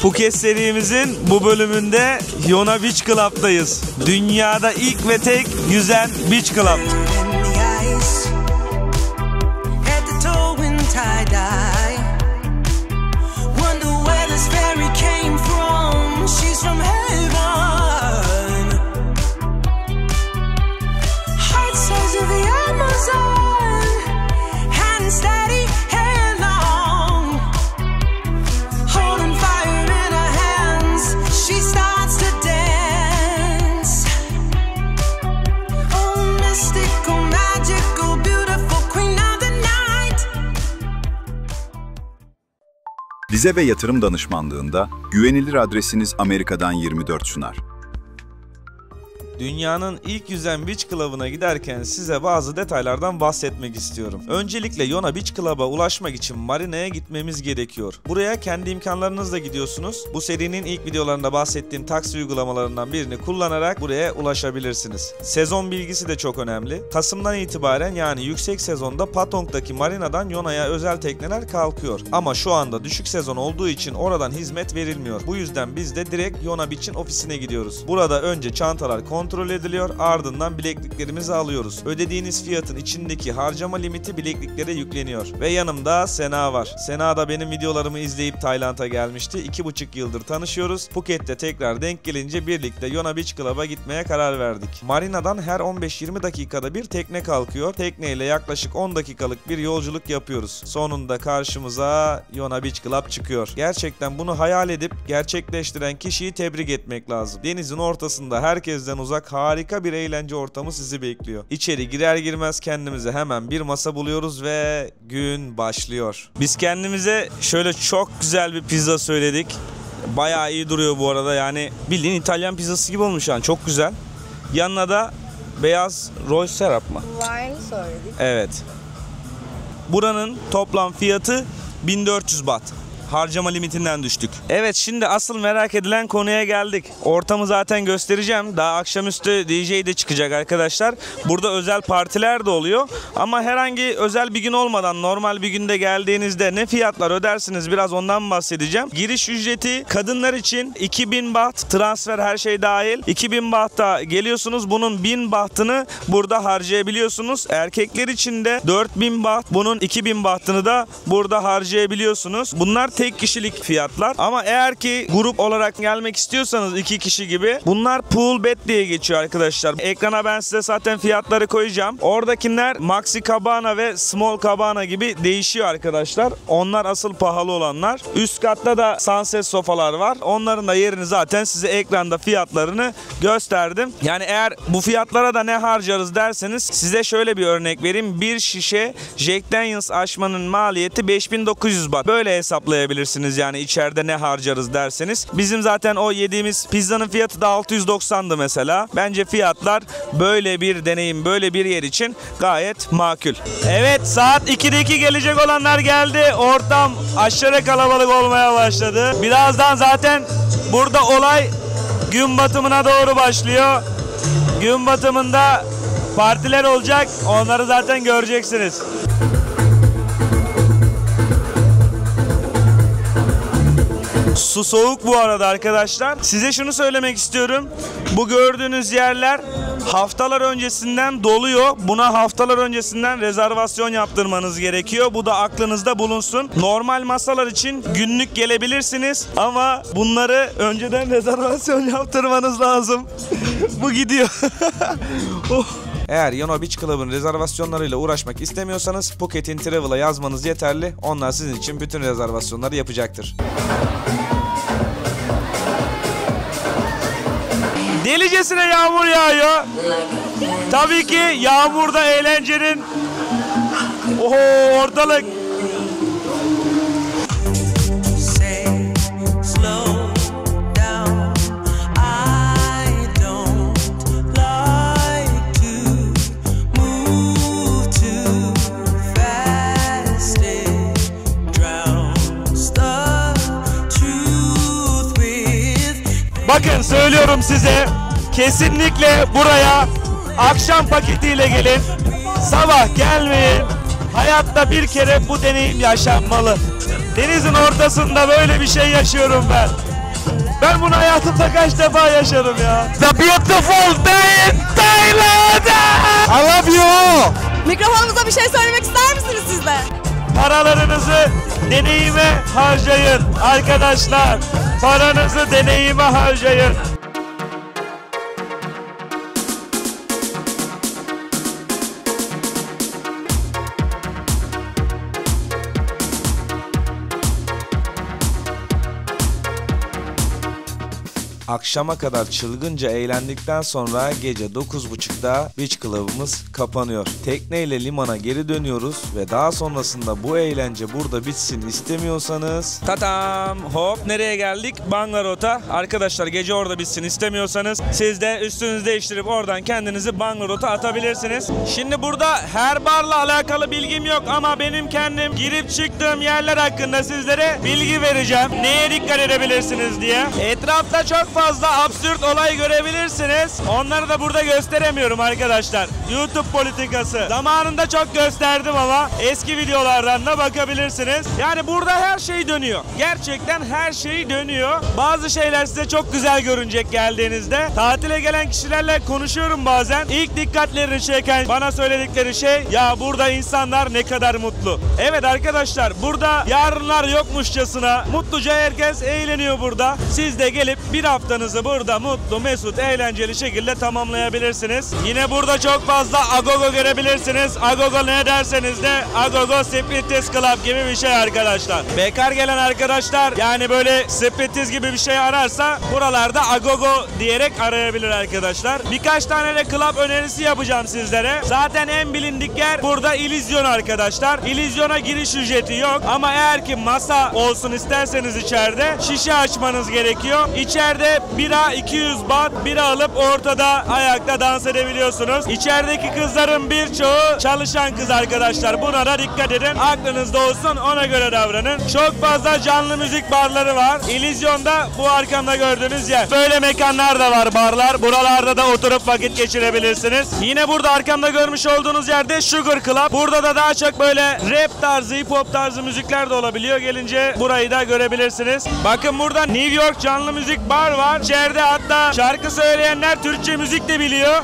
Phuket serimizin bu bölümünde Yona Beach Club'dayız. Dünyada ilk ve tek yüzen Beach Club. Vize ve yatırım danışmanlığında güvenilir adresiniz Amerika'dan 24 sunar. Dünyanın ilk yüzen Beach Club'ına giderken size bazı detaylardan bahsetmek istiyorum. Öncelikle Yona Beach Club'a ulaşmak için marinaya gitmemiz gerekiyor. Buraya kendi imkanlarınızla gidiyorsunuz. Bu serinin ilk videolarında bahsettiğim taksi uygulamalarından birini kullanarak buraya ulaşabilirsiniz. Sezon bilgisi de çok önemli. Kasım'dan itibaren yani yüksek sezonda Patong'daki marinadan Yona'ya özel tekneler kalkıyor. Ama şu anda düşük sezon olduğu için oradan hizmet verilmiyor. Bu yüzden biz de direkt Yona Beach'in ofisine gidiyoruz. Burada önce çantalar kontrol ediliyor, ardından bilekliklerimizi alıyoruz. Ödediğiniz fiyatın içindeki harcama limiti bilekliklere yükleniyor. Ve yanımda Sena var. Sena da benim videolarımı izleyip Tayland'a gelmişti. 2,5 yıldır tanışıyoruz. Phuket'te tekrar denk gelince birlikte Yona Beach Club'a gitmeye karar verdik. Marinadan her 15-20 dakikada bir tekne kalkıyor. Tekneyle yaklaşık 10 dakikalık bir yolculuk yapıyoruz. Sonunda karşımıza Yona Beach Club çıkıyor. Gerçekten bunu hayal edip gerçekleştiren kişiyi tebrik etmek lazım. Denizin ortasında herkesten uzak harika bir eğlence ortamı sizi bekliyor. İçeri girer girmez kendimize hemen bir masa buluyoruz ve gün başlıyor. Biz kendimize şöyle çok güzel bir pizza söyledik. Bayağı iyi duruyor bu arada, yani bildiğin İtalyan pizzası gibi olmuş yani, çok güzel. Yanına da beyaz rol serap mı? Wine söyledik. Evet. Buranın toplam fiyatı 1400 baht. Harcama limitinden düştük. Evet, şimdi asıl merak edilen konuya geldik. Ortamı zaten göstereceğim. Daha akşamüstü DJ de çıkacak arkadaşlar. Burada özel partiler de oluyor. Ama herhangi özel bir gün olmadan normal bir günde geldiğinizde ne fiyatlar ödersiniz, biraz ondan bahsedeceğim. Giriş ücreti kadınlar için 2000 baht, transfer her şey dahil. 2000 bahta geliyorsunuz. Bunun 1000 bahtını burada harcayabiliyorsunuz. Erkekler için de 4000 baht. Bunun 2000 bahtını da burada harcayabiliyorsunuz. Bunlar tek kişilik fiyatlar. Ama eğer ki grup olarak gelmek istiyorsanız 2 kişi gibi, bunlar pool bed diye geçiyor arkadaşlar. Ekrana ben size zaten fiyatları koyacağım. Oradakiler Maxi Cabana ve Small Cabana gibi değişiyor arkadaşlar. Onlar asıl pahalı olanlar. Üst katta da sunset sofalar var. Onların da yerini zaten size ekranda fiyatlarını gösterdim. Yani eğer bu fiyatlara da ne harcarız derseniz size şöyle bir örnek vereyim. Bir şişe Jack Daniels açmanın maliyeti 5900 baht. Böyle hesaplayabilirsiniz yani içeride ne harcarız derseniz. Bizim zaten o yediğimiz pizzanın fiyatı da 690'dı mesela. Bence fiyatlar böyle bir deneyim, böyle bir yer için gayet makul. Evet, saat 2'deki gelecek olanlar geldi. Ortam aşırı kalabalık olmaya başladı. Birazdan zaten burada olay gün batımına doğru başlıyor. Gün batımında partiler olacak. Onları zaten göreceksiniz. Su soğuk bu arada arkadaşlar. Size şunu söylemek istiyorum. Bu gördüğünüz yerler haftalar öncesinden doluyor. Buna haftalar öncesinden rezervasyon yaptırmanız gerekiyor. Bu da aklınızda bulunsun. Normal masalar için günlük gelebilirsiniz. Ama bunları önceden rezervasyon yaptırmanız lazım. Bu gidiyor. Oh. Eğer Yona Beach Club'ın rezervasyonlarıyla uğraşmak istemiyorsanız Phuket'in Travel'a yazmanız yeterli. Onlar sizin için bütün rezervasyonları yapacaktır. Delicesine yağmur yağıyor. Tabii ki yağmurda eğlencenin ortalık. Bakın söylüyorum size, kesinlikle buraya akşam paketiyle gelin, sabah gelmeyin. Hayatta bir kere bu deneyim yaşanmalı. Denizin ortasında böyle bir şey yaşıyorum ben. Ben bunu hayatımda kaç defa yaşadım ya. The beautiful day in Thailand. I love you. Mikrofonumuza bir şey söylemek ister misiniz siz de? Paralarınızı deneyime harcayın arkadaşlar. Paranızı deneyime harcayın. Akşama kadar çılgınca eğlendikten sonra gece 9.30'da Beach Club'ımız kapanıyor. Tekneyle limana geri dönüyoruz ve daha sonrasında bu eğlence burada bitsin istemiyorsanız tatam hop nereye geldik? Bangalot'a. Arkadaşlar gece orada bitsin istemiyorsanız siz de üstünüzü değiştirip oradan kendinizi Bangalot'a atabilirsiniz. Şimdi burada her barla alakalı bilgim yok ama benim kendim girip çıktığım yerler hakkında sizlere bilgi vereceğim. Neye dikkat edebilirsiniz diye. Etrafta çok fazla absürt olay görebilirsiniz. Onları da burada gösteremiyorum arkadaşlar. YouTube politikası. Zamanında çok gösterdim ama eski videolardan da bakabilirsiniz. Yani burada her şey dönüyor. Gerçekten her şey dönüyor. Bazı şeyler size çok güzel görünecek geldiğinizde. Tatile gelen kişilerle konuşuyorum bazen. İlk dikkatlerini çeken bana söyledikleri şey ya burada insanlar ne kadar mutlu. Evet arkadaşlar burada yarınlar yokmuşçasına mutluca herkes eğleniyor burada. Siz de gelip bir haftanızı burada mutlu, mesut, eğlenceli şekilde tamamlayabilirsiniz. Yine burada çok fazla Agogo görebilirsiniz. Agogo ne derseniz de Agogo Spiritus Club gibi bir şey arkadaşlar. Bekar gelen arkadaşlar yani böyle Spiritus gibi bir şey ararsa buralarda Agogo diyerek arayabilir arkadaşlar. Birkaç tane de club önerisi yapacağım sizlere. Zaten en bilindik yer burada İllüzyon arkadaşlar. İllüzyona giriş ücreti yok ama eğer ki masa olsun isterseniz içeride şişe açmanız gerekiyor. İçeride bira 200 baht, bira alıp ortada ayakta dans edebiliyorsunuz. İçerideki kızların birçoğu çalışan kız arkadaşlar. Buna da dikkat edin. Aklınızda olsun, ona göre davranın. Çok fazla canlı müzik barları var. İllüzyon'da bu arkamda gördüğünüz yer. Böyle mekanlar da var, barlar. Buralarda da oturup vakit geçirebilirsiniz. Yine burada arkamda görmüş olduğunuz yerde Sugar Club. Burada da daha çok böyle rap tarzı, hip hop tarzı müzikler de olabiliyor. Gelince burayı da görebilirsiniz. Bakın burada New York canlı müzik bar var. İçeride hatta şarkı söyleyenler Türkçe müzik de biliyor.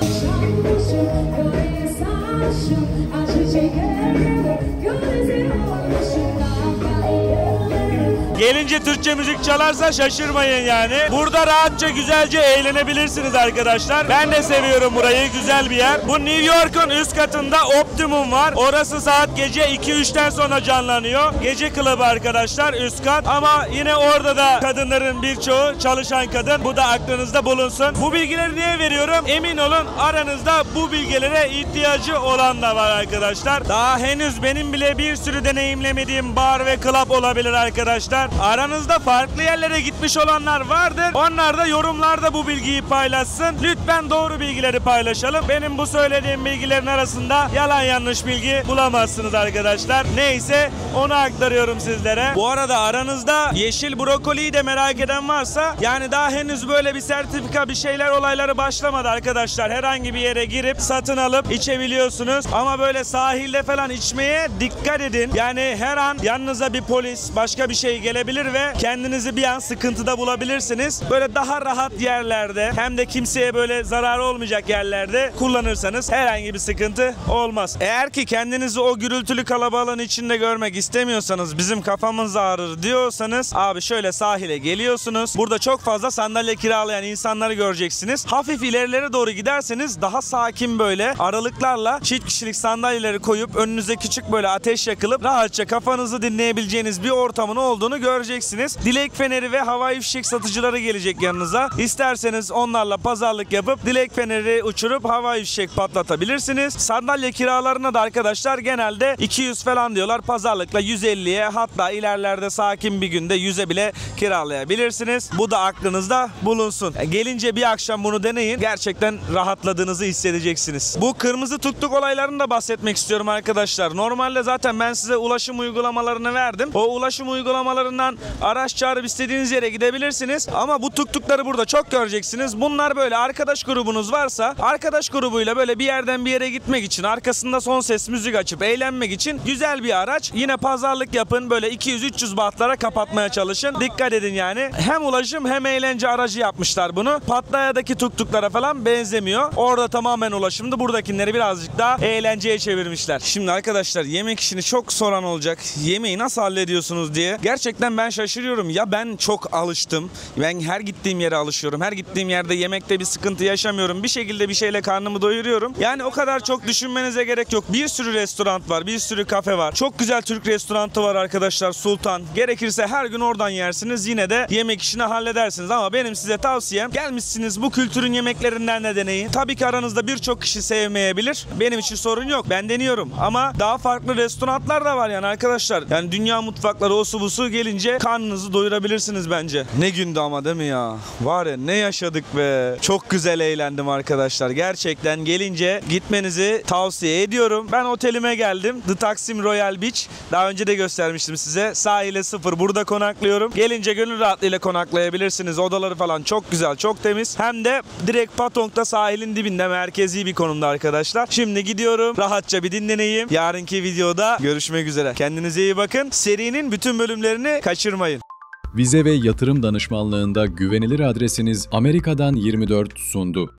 Gelince Türkçe müzik çalarsa şaşırmayın yani. Burada rahatça güzelce eğlenebilirsiniz arkadaşlar. Ben de seviyorum burayı. Güzel bir yer. Bu New York'un üst katında Optimum var. Orası saat gece 2-3'ten sonra canlanıyor. Gece klubu arkadaşlar üst kat. Ama yine orada da kadınların birçoğu çalışan kadın. Bu da aklınızda bulunsun. Bu bilgileri niye veriyorum? Emin olun aranızda bu bilgilere ihtiyacı olan da var arkadaşlar. Daha henüz benim bile bir sürü deneyimlemediğim bar ve club olabilir arkadaşlar. Aranızda farklı yerlere gitmiş olanlar vardır. Onlar da yorumlarda bu bilgiyi paylaşsın. Lütfen doğru bilgileri paylaşalım. Benim bu söylediğim bilgilerin arasında yalan yanlış bilgi bulamazsınız arkadaşlar. Neyse onu aktarıyorum sizlere. Bu arada aranızda yeşil brokoliyi de merak eden varsa yani daha henüz böyle bir sertifika bir şeyler olayları başlamadı arkadaşlar. Herhangi bir yere girip satın alıp içebiliyorsunuz. Ama böyle sahilde falan içmeye dikkat edin. Yani her an yanınıza bir polis başka bir şey gelebilir ve kendinizi bir an sıkıntıda bulabilirsiniz. Böyle daha rahat yerlerde hem de kimseye böyle zararı olmayacak yerlerde kullanırsanız herhangi bir sıkıntı olmaz. Eğer ki kendinizi o gürültülü kalabalığın içinde görmek istemiyorsanız bizim kafamız ağrır diyorsanız abi şöyle sahile geliyorsunuz. Burada çok fazla sandalye kiralayan insanları göreceksiniz. Hafif ilerilere doğru giderseniz daha sakin böyle aralıklarla çift kişilik sandalyeleri koyup önünüze küçük böyle ateş yakılıp rahatça kafanızı dinleyebileceğiniz bir ortamın olduğunu göreceksiniz. Dilek feneri ve havai fişek satıcıları gelecek yanınıza. İsterseniz onlarla pazarlık yapıp dilek feneri uçurup havai fişek patlatabilirsiniz. Sandalye kiralarına da arkadaşlar genelde 200 falan diyorlar. Pazarlıkla 150'ye hatta ilerlerde sakin bir günde 100'e bile kiralayabilirsiniz. Bu da aklınızda bulunsun. Gelince bir akşam bunu deneyin. Gerçekten rahatladığınızı hissedeceksiniz. Bu kırmızı tuktuk olaylarını da bahsetmek istiyorum arkadaşlar. Normalde zaten ben size ulaşım uygulamalarını verdim. O ulaşım uygulamalarından tuk-tuklarından araç çağırıp istediğiniz yere gidebilirsiniz. Ama bu tuk-tukları burada çok göreceksiniz. Bunlar böyle arkadaş grubunuz varsa arkadaş grubuyla böyle bir yerden bir yere gitmek için, arkasında son ses müzik açıp eğlenmek için güzel bir araç. Yine pazarlık yapın, böyle 200-300 bahtlara kapatmaya çalışın. Dikkat edin yani. Hem ulaşım hem eğlence aracı yapmışlar bunu. Pattaya'daki tuk-tuklara falan benzemiyor. Orada tamamen ulaşımdı. Buradakileri birazcık daha eğlenceye çevirmişler. Şimdi arkadaşlar, yemek işini çok soran olacak. Yemeği nasıl hallediyorsunuz diye. Gerçekten ben şaşırıyorum. Ya ben çok alıştım. Ben her gittiğim yere alışıyorum. Her gittiğim yerde yemekte bir sıkıntı yaşamıyorum. Bir şekilde bir şeyle karnımı doyuruyorum. Yani o kadar çok düşünmenize gerek yok. Bir sürü restoran var. Bir sürü kafe var. Çok güzel Türk restoranı var arkadaşlar. Sultan. Gerekirse her gün oradan yersiniz. Yine de yemek işini halledersiniz. Ama benim size tavsiyem, gelmişsiniz bu kültürün yemeklerinden de deneyin. Tabii ki aranızda birçok kişi sevmeyebilir. Benim için sorun yok. Ben deniyorum. Ama daha farklı restoranlar da var yani arkadaşlar. Yani dünya mutfakları, osu busu gelince karnınızı doyurabilirsiniz bence. Ne gündü ama, değil mi ya? Var ya, ne yaşadık be. Çok güzel eğlendim arkadaşlar. Gerçekten gelince gitmenizi tavsiye ediyorum. Ben otelime geldim. The Taksim Royal Beach. Daha önce de göstermiştim size. Sahile 0. Burada konaklıyorum. Gelince gönül rahatlığıyla konaklayabilirsiniz. Odaları falan çok güzel, çok temiz. Hem de direkt Patong'da sahilin dibinde, merkezi bir konumda arkadaşlar. Şimdi gidiyorum. Rahatça bir dinleneyim. Yarınki videoda görüşmek üzere. Kendinize iyi bakın. Serinin bütün bölümlerini kaçırmayın. Vize ve yatırım danışmanlığında güvenilir adresiniz Amerika'dan 24 sundu.